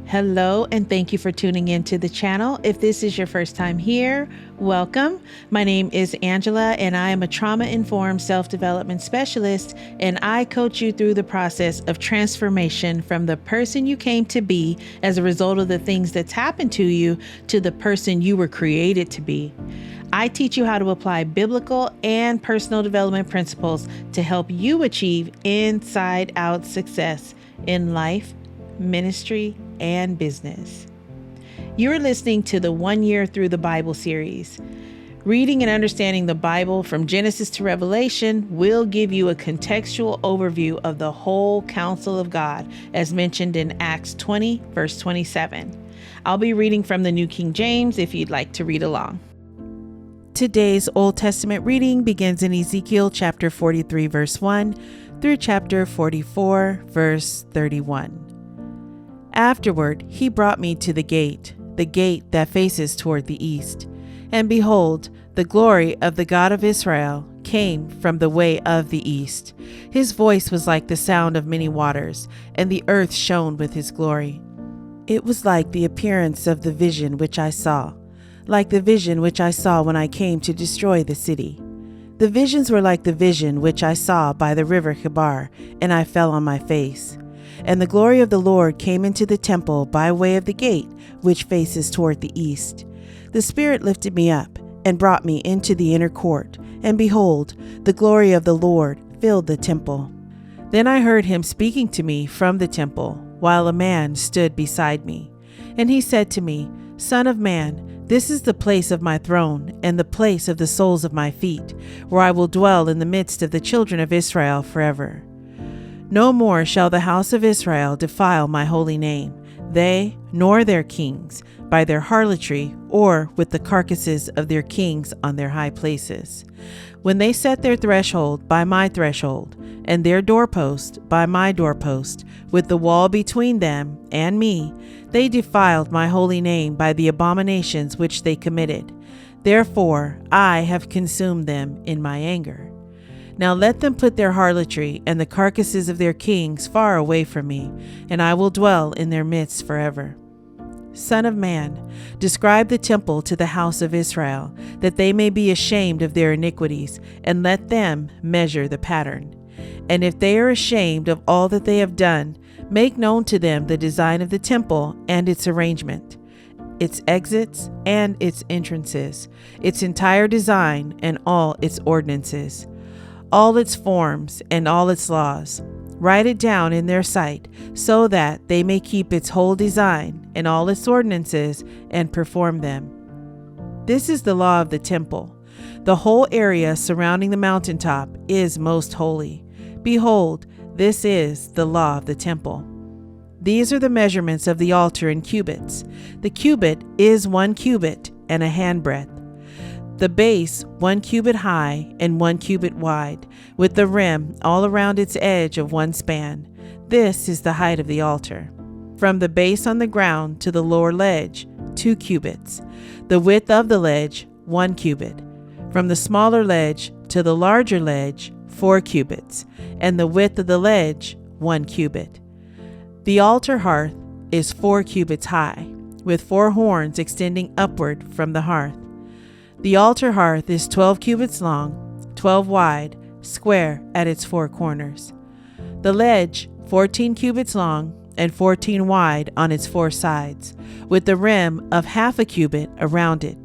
Hello, and thank you for tuning into the channel. If this is your first time here, welcome. My name is Angela, and I am a trauma-informed self-development specialist, and I coach you through the process of transformation from the person you came to be as a result of the things that's happened to you to the person you were created to be. I teach you how to apply biblical and personal development principles to help you achieve inside-out success in life, ministry, and business. You're listening to the 1 Year Through the Bible series. Reading and understanding the Bible from Genesis to Revelation will give you a contextual overview of the whole counsel of God, as mentioned in Acts 20, verse 27. I'll be reading from the New King James if you'd like to read along. Today's Old Testament reading begins in Ezekiel chapter 43, verse 1 through chapter 44, verse 31. Afterward, he brought me to the gate that faces toward the east. And behold, the glory of the God of Israel came from the way of the east. His voice was like the sound of many waters, and the earth shone with his glory. It was like the appearance of the vision which I saw, like the vision which I saw when I came to destroy the city. The visions were like the vision which I saw by the river Chebar, and I fell on my face. And the glory of the Lord came into the temple by way of the gate which faces toward the east. The Spirit lifted me up and brought me into the inner court, and behold, the glory of the Lord filled the temple. Then I heard him speaking to me from the temple, while a man stood beside me. And he said to me, Son of man, this is the place of my throne, and the place of the soles of my feet, where I will dwell in the midst of the children of Israel forever. No more shall the house of Israel defile my holy name, they nor their kings, by their harlotry or with the carcasses of their kings on their high places. When they set their threshold by my threshold, and their doorpost by my doorpost, with the wall between them and me, they defiled my holy name by the abominations which they committed. Therefore I have consumed them in my anger. Now let them put their harlotry and the carcasses of their kings far away from me, and I will dwell in their midst forever. Son of man, describe the temple to the house of Israel, that they may be ashamed of their iniquities, and let them measure the pattern. And if they are ashamed of all that they have done, make known to them the design of the temple and its arrangement, its exits and its entrances, its entire design and all its ordinances, all its forms and all its laws. Write it down in their sight, so that they may keep its whole design and all its ordinances and perform them. This is the law of the temple. The whole area surrounding the mountaintop is most holy. Behold, this is the law of the temple. These are the measurements of the altar in cubits. The cubit is 1 cubit and a handbreadth. The base 1 cubit high and 1 cubit wide, with the rim all around its edge of 1 span. This is the height of the altar. From the base on the ground to the lower ledge, 2 cubits. The width of the ledge, 1 cubit. From the smaller ledge to the larger ledge, 4 cubits. And the width of the ledge, 1 cubit. The altar hearth is 4 cubits high, with 4 horns extending upward from the hearth. The altar hearth is 12 cubits long, 12 wide, square at its 4 corners. The ledge, 14 cubits long and 14 wide on its 4 sides, with the rim of half a cubit around it.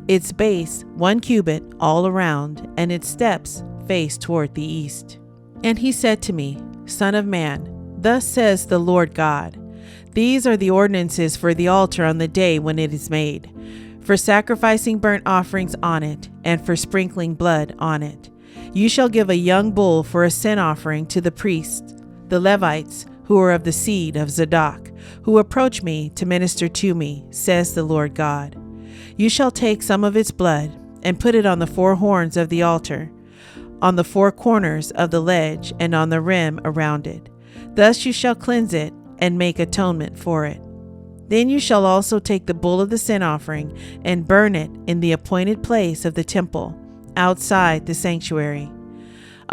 Its base 1 cubit all around, and its steps face toward the east. And he said to me, Son of man, thus says the Lord God, these are the ordinances for the altar on the day when it is made, for sacrificing burnt offerings on it, and for sprinkling blood on it. You shall give a young bull for a sin offering to the priests, the Levites, who are of the seed of Zadok, who approach me to minister to me, says the Lord God. You shall take some of its blood, and put it on the 4 horns of the altar, on the 4 corners of the ledge, and on the rim around it. Thus you shall cleanse it, and make atonement for it. Then you shall also take the bull of the sin offering and burn it in the appointed place of the temple, outside the sanctuary.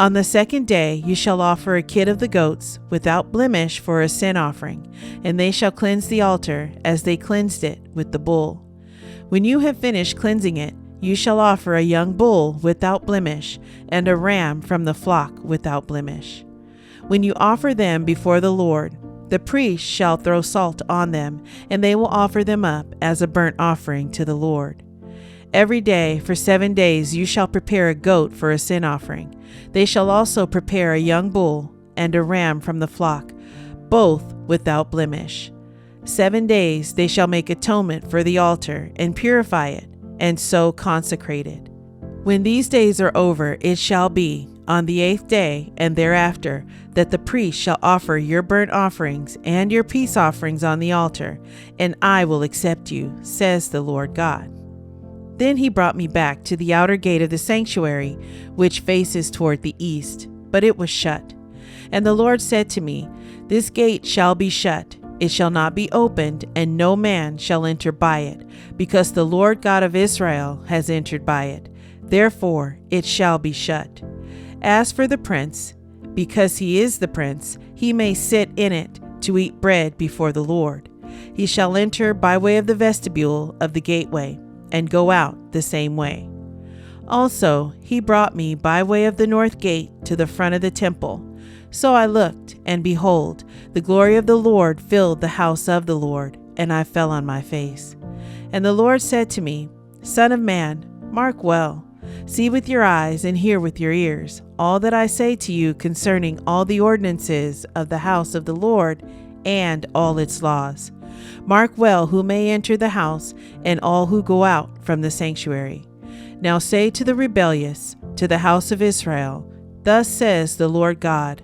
On the second day you shall offer a kid of the goats without blemish for a sin offering, and they shall cleanse the altar as they cleansed it with the bull. When you have finished cleansing it, you shall offer a young bull without blemish, and a ram from the flock without blemish. When you offer them before the Lord, the priest shall throw salt on them, and they will offer them up as a burnt offering to the Lord. Every day for 7 days you shall prepare a goat for a sin offering. They shall also prepare a young bull and a ram from the flock, both without blemish. 7 days they shall make atonement for the altar and purify it, and so consecrate it. When these days are over, it shall be on the 8th day and thereafter that the priest shall offer your burnt offerings and your peace offerings on the altar, and I will accept you, says the Lord God. Then he brought me back to the outer gate of the sanctuary, which faces toward the east, but it was shut. And the Lord said to me, This gate shall be shut, it shall not be opened, and no man shall enter by it, because the Lord God of Israel has entered by it. Therefore it shall be shut. As for the prince, because he is the prince, he may sit in it to eat bread before the Lord. He shall enter by way of the vestibule of the gateway, and go out the same way. Also, he brought me by way of the north gate to the front of the temple. So I looked, and behold, the glory of the Lord filled the house of the Lord, and I fell on my face. And the Lord said to me, Son of man, mark well, see with your eyes and hear with your ears all that I say to you concerning all the ordinances of the house of the Lord and all its laws. Mark well who may enter the house and all who go out from the sanctuary. Now say to the rebellious, to the house of Israel, Thus says the Lord God,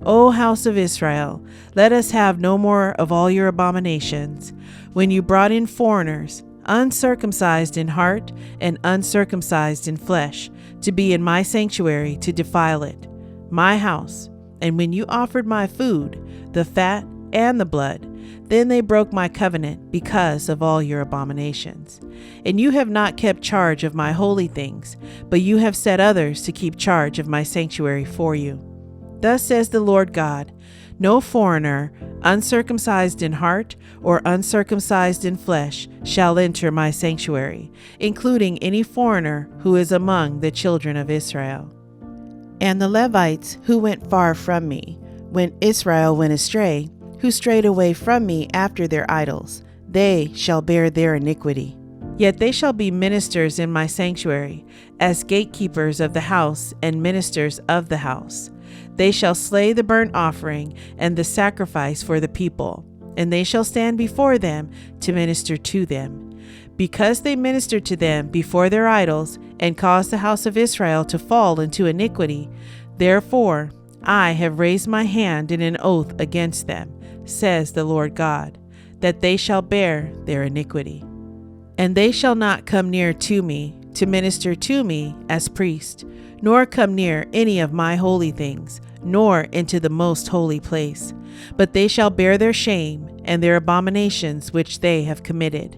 O house of Israel, let us have no more of all your abominations. When you brought in foreigners, uncircumcised in heart and uncircumcised in flesh, to be in my sanctuary to defile it, my house, and when you offered my food, the fat and the blood, then they broke my covenant because of all your abominations. And you have not kept charge of my holy things, but you have set others to keep charge of my sanctuary for you. Thus says the Lord God, No foreigner, uncircumcised in heart or uncircumcised in flesh, shall enter my sanctuary, including any foreigner who is among the children of Israel. And the Levites who went far from me, when Israel went astray, who strayed away from me after their idols, they shall bear their iniquity. Yet they shall be ministers in my sanctuary, as gatekeepers of the house and ministers of the house. They shall slay the burnt offering and the sacrifice for the people, and they shall stand before them to minister to them. Because they ministered to them before their idols and caused the house of Israel to fall into iniquity, therefore I have raised my hand in an oath against them, says the Lord God, that they shall bear their iniquity. And they shall not come near to me to minister to me as priest, nor come near any of my holy things, nor into the most holy place, but they shall bear their shame and their abominations which they have committed.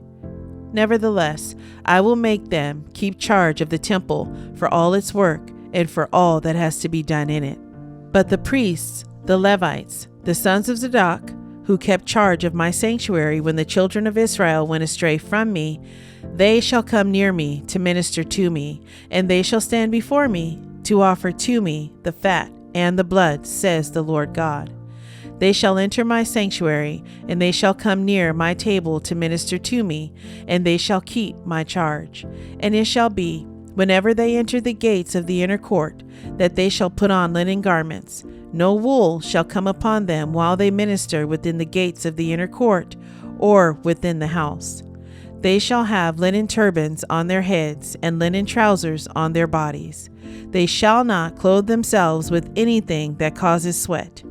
Nevertheless, I will make them keep charge of the temple for all its work and for all that has to be done in it. But the priests, the Levites, the sons of Zadok, who kept charge of my sanctuary when the children of Israel went astray from me, they shall come near me to minister to me, and they shall stand before me to offer to me the fat and the blood, says the Lord God. They shall enter my sanctuary, and they shall come near my table to minister to me, and they shall keep my charge. And it shall be, whenever they enter the gates of the inner court, that they shall put on linen garments. No wool shall come upon them while they minister within the gates of the inner court or within the house. They shall have linen turbans on their heads and linen trousers on their bodies. They shall not clothe themselves with anything that causes sweat.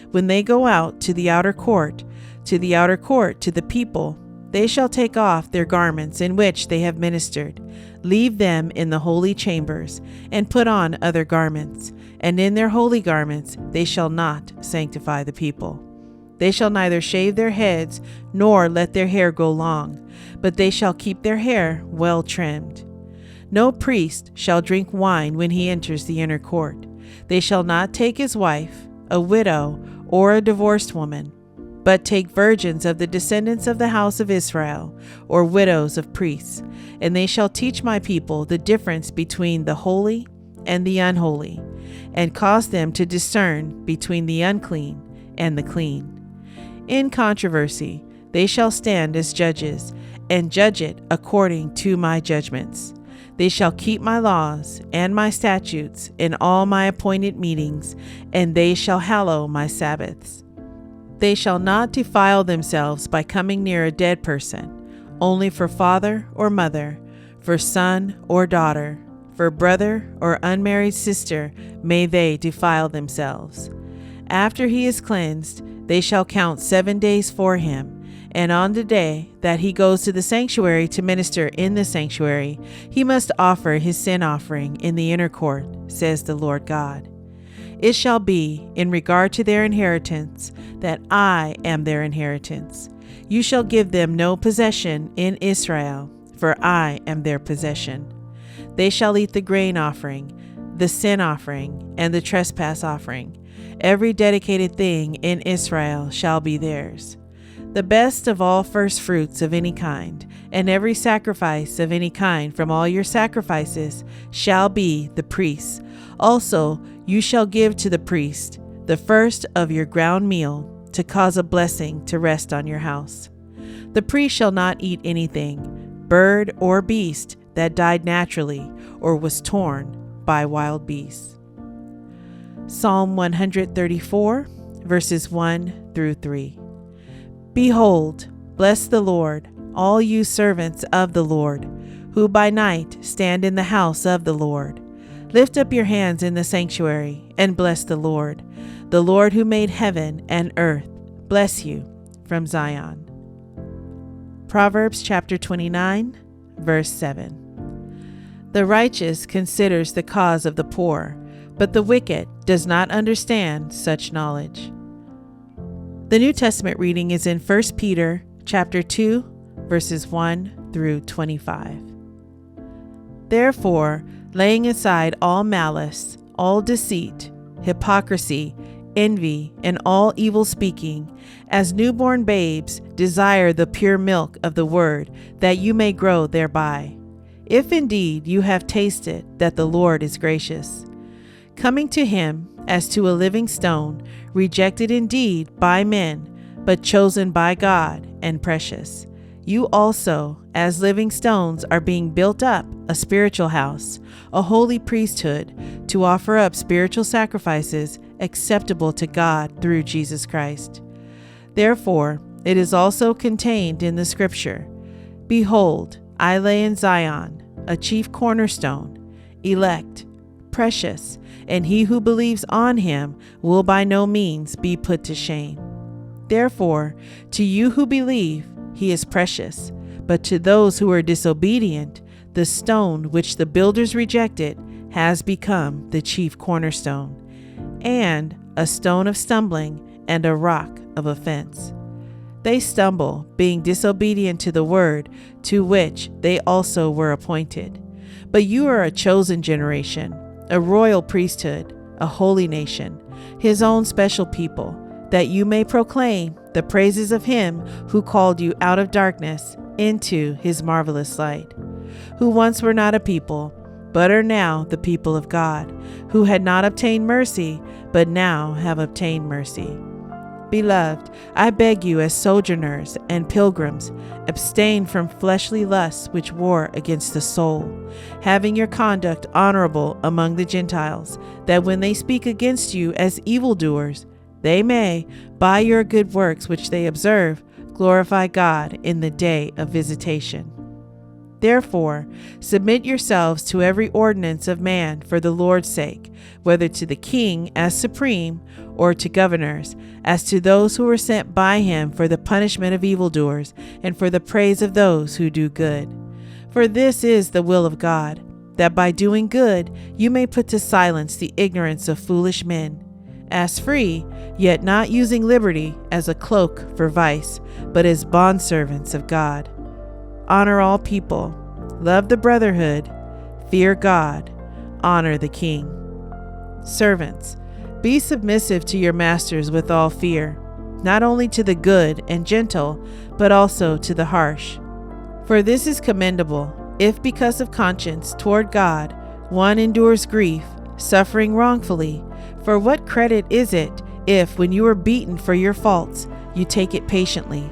When they go out to the outer court, to the people, they shall take off their garments in which they have ministered, leave them in the holy chambers, and put on other garments. And in their holy garments they shall not sanctify the people. They shall neither shave their heads nor let their hair grow long, but they shall keep their hair well trimmed. No priest shall drink wine when he enters the inner court. They shall not take his wife, a widow, or a divorced woman, but take virgins of the descendants of the house of Israel, or widows of priests, and they shall teach my people the difference between the holy and the unholy, and cause them to discern between the unclean and the clean. In controversy they shall stand as judges, and judge it according to my judgments. They shall keep my laws and my statutes in all my appointed meetings, and they shall hallow my Sabbaths. They shall not defile themselves by coming near a dead person, only for father or mother, for son or daughter, for brother or unmarried sister may they defile themselves. After he is cleansed, they shall count 7 days for him, and on the day that he goes to the sanctuary to minister in the sanctuary, he must offer his sin offering in the inner court, says the Lord God. It shall be, in regard to their inheritance, that I am their inheritance. You shall give them no possession in Israel, for I am their possession. They shall eat the grain offering, the sin offering, and the trespass offering. Every dedicated thing in Israel shall be theirs. The best of all first fruits of any kind, and every sacrifice of any kind from all your sacrifices shall be the priest's. Also, you shall give to the priest the first of your ground meal, to cause a blessing to rest on your house. The priest shall not eat anything, bird or beast, that died naturally or was torn by wild beasts. Psalm 134, verses 1 through 3. Behold, bless the Lord, all you servants of the Lord, who by night stand in the house of the Lord. Lift up your hands in the sanctuary and bless the Lord who made heaven and earth. Bless you from Zion. Proverbs chapter 29, verse 7. The righteous considers the cause of the poor, but the wicked does not understand such knowledge. The New Testament reading is in 1 Peter chapter 2, verses 1 through 25. Therefore, laying aside all malice, all deceit, hypocrisy, envy, and all evil speaking, as newborn babes desire the pure milk of the word, that you may grow thereby, if indeed you have tasted that the Lord is gracious. Coming to him as to a living stone, rejected indeed by men, but chosen by God and precious. You also, as living stones, are being built up a spiritual house, a holy priesthood, to offer up spiritual sacrifices acceptable to God through Jesus Christ. Therefore, it is also contained in the scripture, Behold, I lay in Zion a chief cornerstone, elect, precious, and he who believes on him will by no means be put to shame. Therefore, to you who believe, he is precious, but to those who are disobedient, the stone which the builders rejected has become the chief cornerstone, and a stone of stumbling and a rock of offense. They stumble, being disobedient to the word to which they also were appointed. But you are a chosen generation, a royal priesthood, a holy nation, his own special people, that you may proclaim the praises of him who called you out of darkness into his marvelous light, who once were not a people, but are now the people of God, who had not obtained mercy, but now have obtained mercy. Beloved, I beg you as sojourners and pilgrims, abstain from fleshly lusts which war against the soul, having your conduct honorable among the Gentiles, that when they speak against you as evildoers, they may, by your good works which they observe, glorify God in the day of visitation. Therefore, submit yourselves to every ordinance of man for the Lord's sake, whether to the king as supreme, or to governors, as to those who are sent by him for the punishment of evildoers, and for the praise of those who do good. For this is the will of God, that by doing good you may put to silence the ignorance of foolish men. As free, yet not using liberty as a cloak for vice, but as bondservants of God. Honor all people, love the brotherhood, fear God, honor the king. Servants, be submissive to your masters with all fear, not only to the good and gentle, but also to the harsh. For this is commendable, if because of conscience toward God one endures grief, suffering wrongfully. For what credit is it if, when you are beaten for your faults, you take it patiently?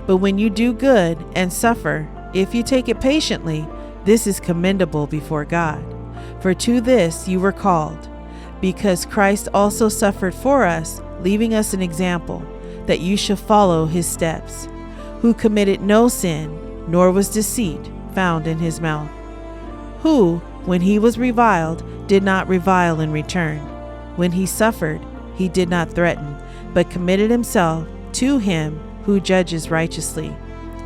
But when you do good and suffer, if you take it patiently, this is commendable before God. For to this you were called, because Christ also suffered for us, leaving us an example, that you should follow his steps, who committed no sin, nor was deceit found in his mouth, who, when he was reviled, did not revile in return. When he suffered, he did not threaten, but committed himself to him who judges righteously,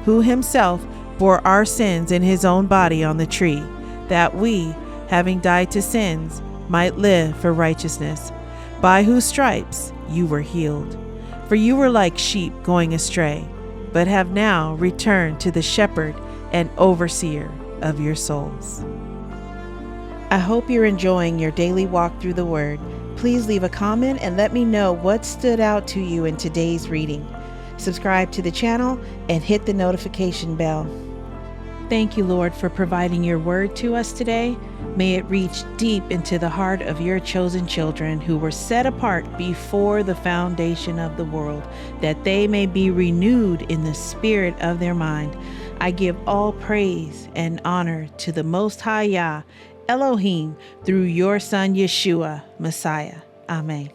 who himself bore our sins in his own body on the tree, that we, having died to sins, might live for righteousness, by whose stripes you were healed. For you were like sheep going astray, but have now returned to the shepherd and overseer of your souls. I hope you're enjoying your daily walk through the Word. Please leave a comment and let me know what stood out to you in today's reading. Subscribe to the channel and hit the notification bell. Thank you, Lord, for providing your word to us today. May it reach deep into the heart of your chosen children who were set apart before the foundation of the world, that they may be renewed in the spirit of their mind. I give all praise and honor to the Most High Yah, Elohim, through your Son, Yeshua, Messiah. Amen.